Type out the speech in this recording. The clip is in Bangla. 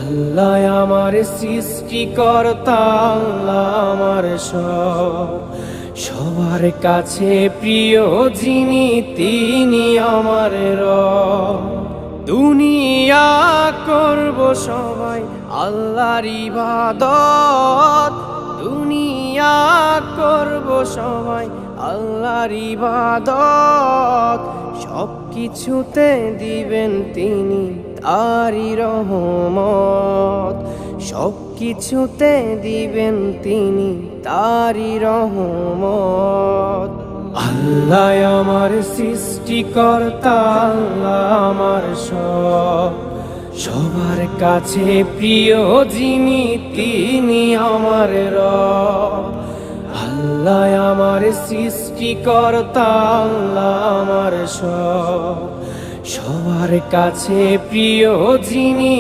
আল্লাহ আমার সৃষ্টিকর্তা, আল্লাহ আমার সব, সবার কাছে প্রিয় যিনি তিনি আমার রব। দুনিয়া করব সবাই আল্লাহর ইবাদত, দুনিয়া করব সবাই আল্লাহর ইবাদত, সব কিছুতে দিবেন তিনি তারি রহমত, সব কিছুতে দিবেন তিনি তারি রহমত। আল্লাহ আমার সৃষ্টিকর্তা, আল্লাহ আমার সব, সবার কাছে প্রিয় যিনি তিনি আমার রব। আল্লাহ আমার সৃষ্টিকর্তা, আল্লাহ আমার সব, সবার কাছে প্রিয় যিনি